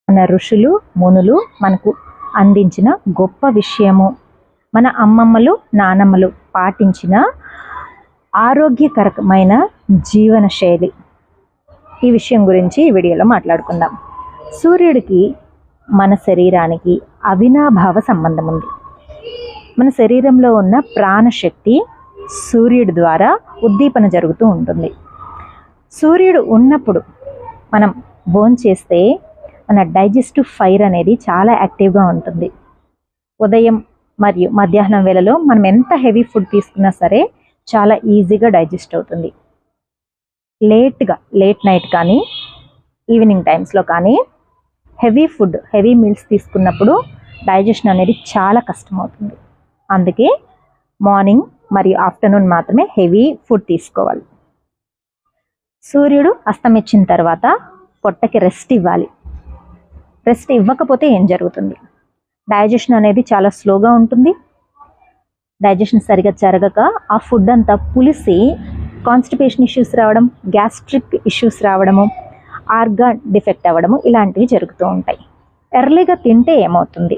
మన ఋషులు మునులు మనకు అందించిన గొప్ప విషయము, మన అమ్మమ్మలు నానమ్మలు పాటించిన ఆరోగ్యకరమైన జీవన శైలి. ఈ విషయం గురించి ఈ వీడియోలో మాట్లాడుకుందాం. సూర్యుడికి మన శరీరానికి అవినాభావ సంబంధం ఉంది. మన శరీరంలో ఉన్న ప్రాణశక్తి సూర్యుడి ద్వారా ఉద్దీపన జరుగుతూ ఉంటుంది. సూర్యుడు ఉన్నప్పుడు మనం భోంచేస్తే మన డైజెస్టివ్ ఫైర్ అనేది చాలా యాక్టివ్గా ఉంటుంది. ఉదయం మరియు మధ్యాహ్నం వేళలో మనం ఎంత హెవీ ఫుడ్ తీసుకున్నా సరే చాలా ఈజీగా డైజెస్ట్ అవుతుంది. లేట్ నైట్ కానీ ఈవినింగ్ టైమ్స్లో కానీ హెవీ మీల్స్ తీసుకున్నప్పుడు డైజెషన్ అనేది చాలా కష్టమవుతుంది. అందుకే మార్నింగ్ మరియు ఆఫ్టర్నూన్ మాత్రమే హెవీ ఫుడ్ తీసుకోవాలి. సూర్యుడు అస్తమించిన తర్వాత పొట్టకి రెస్ట్ ఇవ్వాలి. రెస్ట్ ఇవ్వకపోతే ఏం జరుగుతుంది? డైజెషన్ అనేది చాలా స్లోగా ఉంటుంది. డైజెషన్ సరిగా జరగక ఆ ఫుడ్ అంతా పులిసి కాన్స్టిపేషన్ ఇష్యూస్ రావడం, గ్యాస్ట్రిక్ ఇష్యూస్ రావడము, ఆర్గాన్ డిఫెక్ట్ అవ్వడము ఇలాంటివి జరుగుతూ ఉంటాయి. ఎర్లీగా తింటే ఏమవుతుంది?